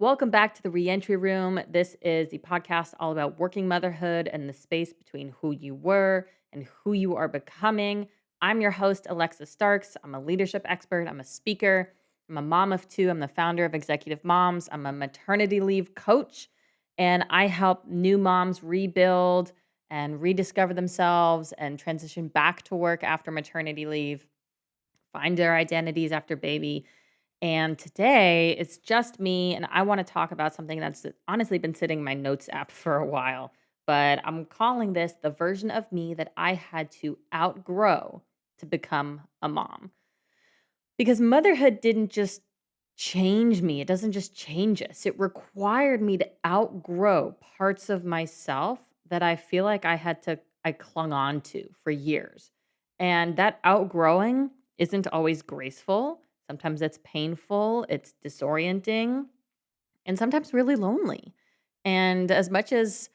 Welcome back to the Reentry Room. This is the podcast all about working motherhood and the space between who you were and who you are becoming. I'm your host, Alexis Starks. I'm a leadership expert, I'm a speaker, I'm a mom of two, I'm the founder of Executive Moms, I'm a maternity leave coach, and I help new moms rebuild and rediscover themselves and transition back to work after maternity leave, find their identities after baby. And today it's just me, and I want to talk about something that's honestly been sitting in my notes app for a while. But I'm calling this the version of me that I had to outgrow to become a mom. Because motherhood didn't just change me, it doesn't just change us. It required me to outgrow parts of myself that I feel like I clung on to for years. And that outgrowing isn't always graceful. Sometimes it's painful, it's disorienting, and sometimes really lonely. And as much as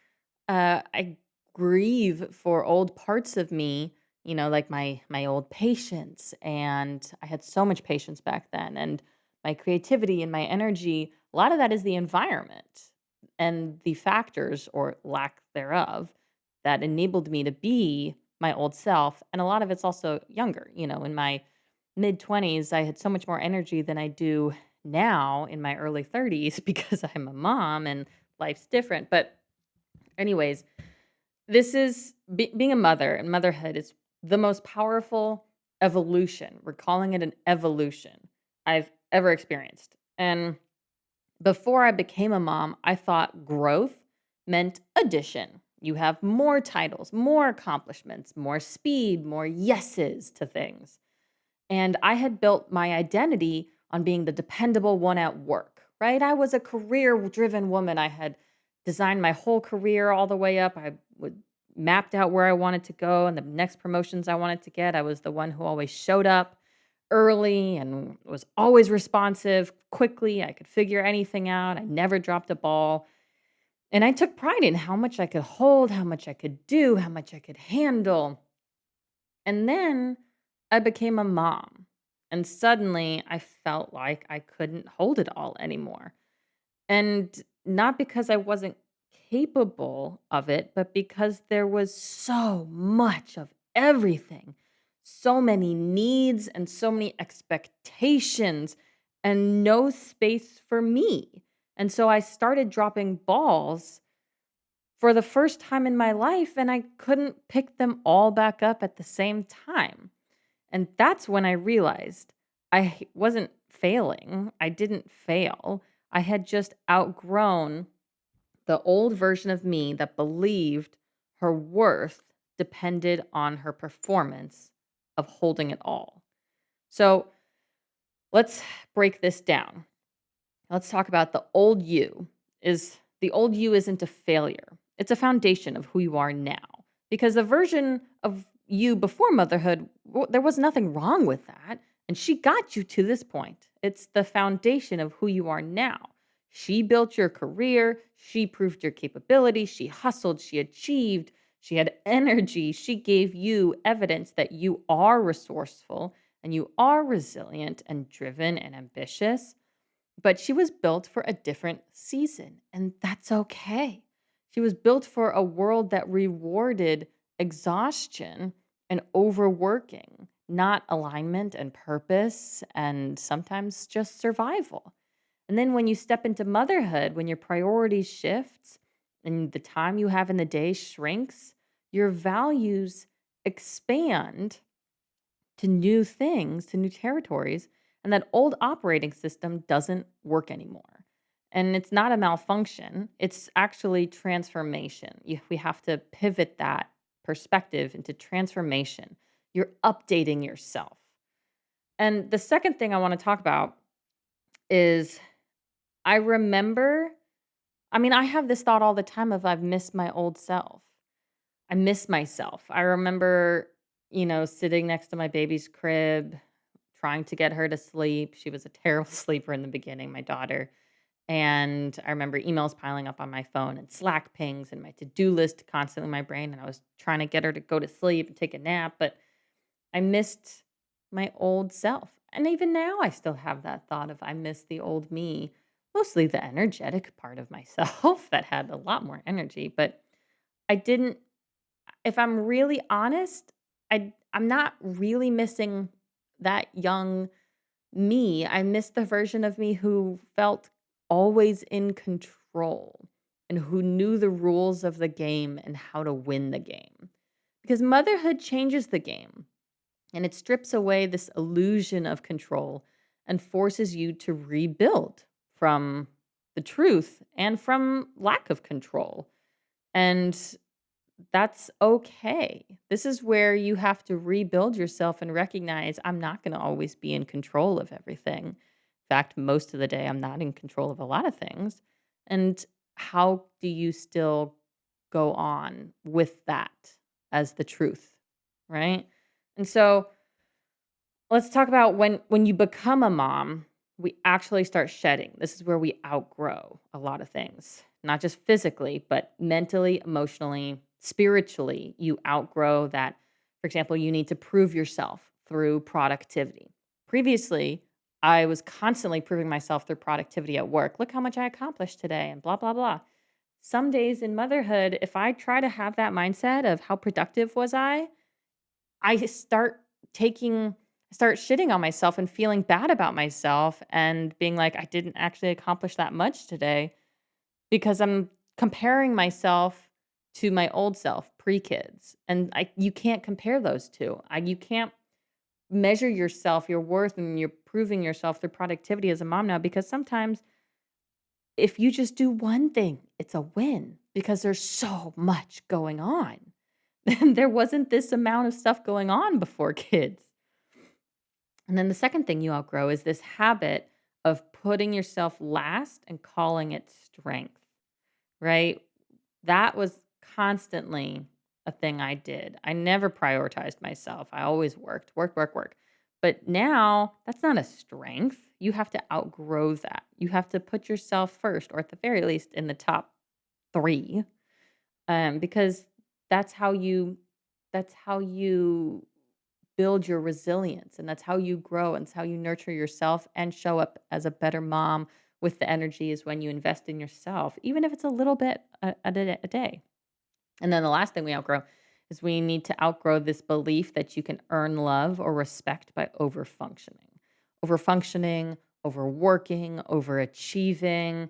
I grieve for old parts of me, like my old patience, and I had so much patience back then, and my creativity and my energy. A lot of that is the environment and the factors or lack thereof that enabled me to be my old self. And a lot of it's also younger. In my mid 20s, I had so much more energy than I do now in my early 30s because I'm a mom and life's different. But anyways, this is being a mother and motherhood is the most powerful evolution. We're calling it an evolution I've ever experienced. And before I became a mom, I thought growth meant addition. You have more titles, more accomplishments, more speed, more yeses to things. And I had built my identity on being the dependable one at work, right? I was a career driven woman. I had designed my whole career all the way up. I would mapped out where I wanted to go and the next promotions I wanted to get. I was the one who always showed up early and was always responsive quickly. I could figure anything out. I never dropped a ball. And I took pride in how much I could hold, how much I could do, how much I could handle. And then I became a mom. And suddenly I felt like I couldn't hold it all anymore. And not because I wasn't capable of it, but because there was so much of everything, so many needs and so many expectations, and no space for me. And so I started dropping balls for the first time in my life, and I couldn't pick them all back up at the same time. And that's when I realized wasn't failing. I didn't fail. I had just outgrown the old version of me that believed her worth depended on her performance of holding it all. So let's break this down. Let's talk about the old you. The old you isn't a failure. It's a foundation of who you are now. Because the version of you before motherhood, there was nothing wrong with that, and she got you to this point. It's the foundation of who you are now. She built your career, she proved your capability, she hustled, she achieved, she had energy, she gave you evidence that you are resourceful and you are resilient and driven and ambitious, but she was built for a different season, and that's okay. She was built for a world that rewarded exhaustion and overworking, not alignment and purpose, and sometimes just survival. And then when you step into motherhood, when your priorities shifts and the time you have in the day shrinks, your values expand to new things, to new territories, and that old operating system doesn't work anymore. And it's not a malfunction, it's actually transformation. We have to pivot that perspective into transformation. You're updating yourself. And the second thing I want to talk about is I remember, I have this thought all the time of I've missed my old self. I miss myself. I remember, sitting next to my baby's crib, trying to get her to sleep. She was a terrible sleeper in the beginning, my daughter. And I remember emails piling up on my phone and Slack pings and my to-do list constantly in my brain. And I was trying to get her to go to sleep and take a nap, but I missed my old self. And even now I still have that thought of I miss the old me. mostly the energetic part of myself that had a lot more energy, but I didn't if I'm really honest, I'm not really missing that young me. I miss the version of me who felt always in control and who knew the rules of the game and how to win the game. Because motherhood changes the game and it strips away this illusion of control and forces you to rebuild from the truth and from lack of control. And that's okay. This is where you have to rebuild yourself and recognize I'm not going to always be in control of everything. In fact, most of the day, I'm not in control of a lot of things. And how do you still go on with that as the truth? Right. And so let's talk about when you become a mom, we actually start shedding. This is where we outgrow a lot of things, not just physically, but mentally, emotionally, spiritually. You outgrow that. For example, you need to prove yourself through productivity. Previously, I was constantly proving myself through productivity at work. Look how much I accomplished today and blah blah blah. Some days in motherhood, if I try to have that mindset of how productive was I taking start shitting on myself and feeling bad about myself and being like, "I didn't actually accomplish that much today," because I'm comparing myself to my old self, pre-kids, and I you can't compare those 2. You can't measure yourself, your worth, and you're proving yourself through productivity as a mom now because sometimes if you just do one thing, it's a win because there's so much going on. And there wasn't this amount of stuff going on before kids. And then the second thing you outgrow is this habit of putting yourself last and calling it strength, right? That was constantly a thing I did. I never prioritized myself. I always worked, work, work, work. But now that's not a strength. You have to outgrow that. You have to put yourself first, or at the very least in the top three, because that's how you that's how you build your resilience and that's how you grow and it's how you nurture yourself and show up as a better mom with the energy is when you invest in yourself, even if it's a little bit a day. And then the last thing we outgrow is we need to outgrow this belief that you can earn love or respect by overfunctioning, overworking, overachieving.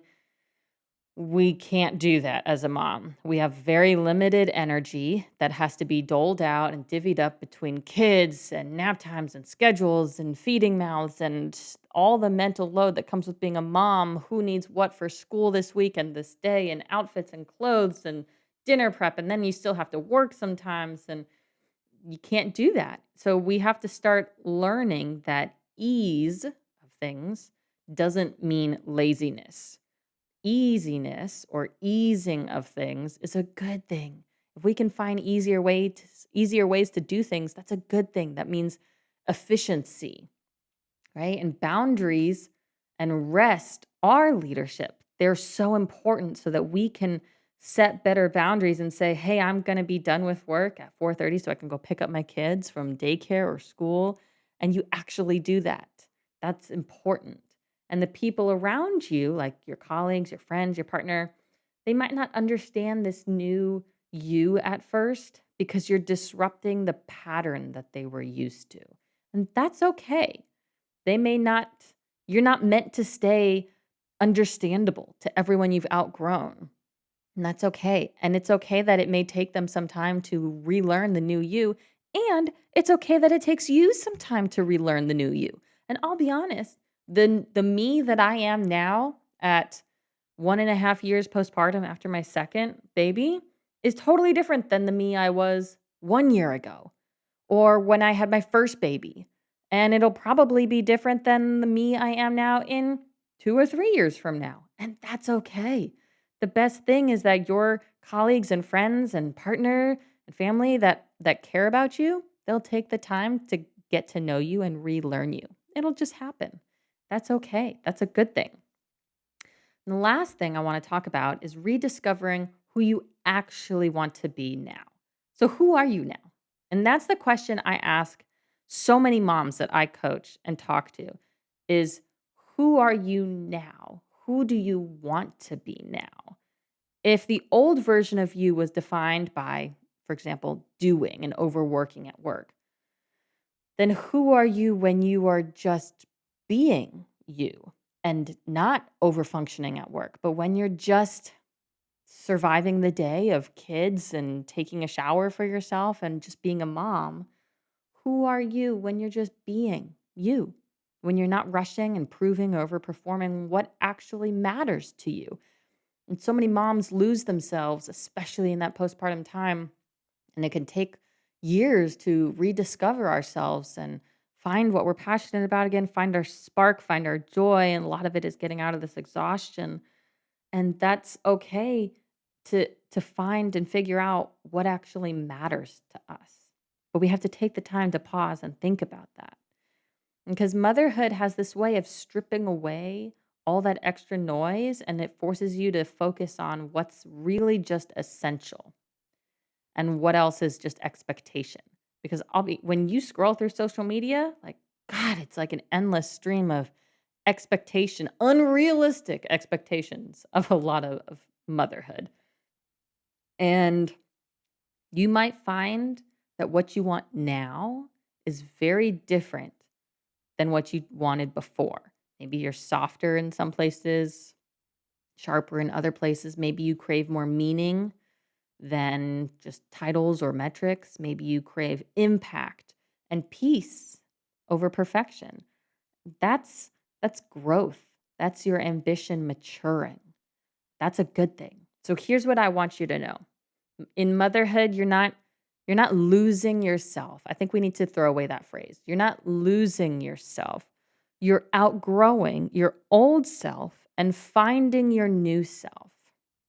We can't do that as a mom. We have very limited energy that has to be doled out and divvied up between kids and nap times and schedules and feeding mouths and all the mental load that comes with being a mom. Who needs what for school this week and this day and outfits and clothes and dinner prep. And then you still have to work sometimes and you can't do that. So we have to start learning that ease of things doesn't mean laziness. Easiness or easing of things is a good thing. If we can find easier ways to do things, that's a good thing. That means efficiency, right? And boundaries and rest are leadership. They're so important so that we can set better boundaries and say, "Hey, I'm going to be done with work at 4:30 so I can go pick up my kids from daycare or school." And you actually do that. That's important. And the people around you, like your colleagues, your friends, your partner, they might not understand this new you at first because you're disrupting the pattern that they were used to. And that's okay. They may not You're not meant to stay understandable to everyone you've outgrown, and that's okay. And it's okay that it may take them some time to relearn the new you, and it's okay that it takes you some time to relearn the new you. And I'll be honest, the me that I am now at 1.5 years postpartum after my second baby is totally different than the me I was 1 year ago or when I had my first baby. And it'll probably be different than the me I am now in 2 or 3 years from now. And that's okay. The best thing is that your colleagues and friends and partner and family that care about you, they'll take the time to get to know you and relearn you. It'll just happen. That's okay. That's a good thing. And the last thing I want to talk about is rediscovering who you actually want to be now. So, who are you now? And that's the question I ask so many moms that I coach and talk to is who are you now? who do you want to be now? If the old version of you was defined by, for example, doing and overworking at work, then who are you when you are just being you and not overfunctioning at work, but when you're just surviving the day of kids and taking a shower for yourself and just being a mom? Who are you when you're just being you? When you're not rushing and proving or overperforming what actually matters to you? And so many moms lose themselves, especially in that postpartum time. And it can take years to rediscover ourselves and find what we're passionate about again, find our spark, find our joy. And a lot of it is getting out of this exhaustion. And that's okay to find and figure out what actually matters to us. But we have to take the time to pause and think about that. Because motherhood has this way of stripping away all that extra noise and it forces you to focus on what's really just essential and what else is just expectation. Because when you scroll through social media, like, God, it's like an endless stream of expectation, unrealistic expectations of a lot of motherhood. And you might find that what you want now is very different than what you wanted before. Maybe you're softer in some places, sharper in other places. Maybe you crave more meaning than just titles or metrics. Maybe you crave impact and peace over perfection. That's that's growth. That's your ambition maturing. That's a good thing. So here's what I want you to know. In motherhood, you're not losing yourself. I think we need to throw away that phrase. You're not losing yourself. You're outgrowing your old self and finding your new self.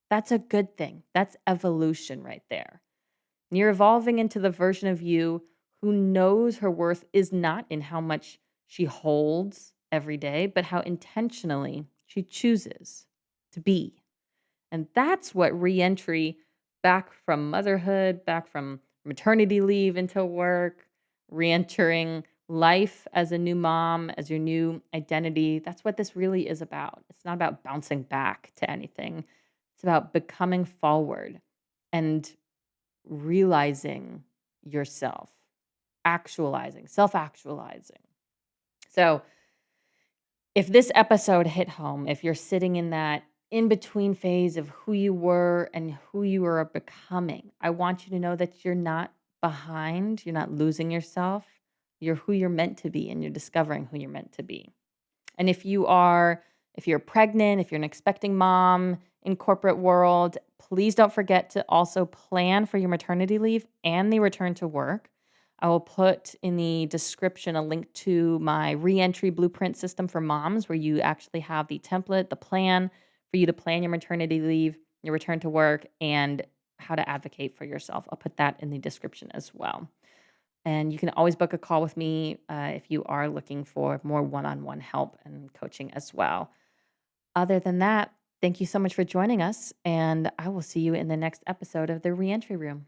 That's a good thing. That's evolution right there. You're evolving into the version of you who knows her worth is not in how much she holds every day, but how intentionally she chooses to be. And that's what reentry back from motherhood, back from maternity leave into work, reentering life as a new mom, as your new identity. That's what this really is about. It's not about bouncing back to anything. It's about becoming forward and realizing yourself, actualizing, self actualizing. So, if this episode hit home, if you're sitting in that in between phase of who you were and who you are becoming, I want you to know that you're not behind, you're not losing yourself. You're who you're meant to be and you're discovering who you're meant to be. And if you're pregnant, if you're an expecting mom in corporate world, please don't forget to also plan for your maternity leave and the return to work. I will put in the description a link to my reentry blueprint system for moms where you actually have the template, the plan for you to plan your maternity leave, your return to work, and how to advocate for yourself. I'll put that in the description as well. And you can always book a call with me if you are looking for more one on one help and coaching as well. Other than that, thank you so much for joining us. And I will see you in the next episode of the Reentry Room.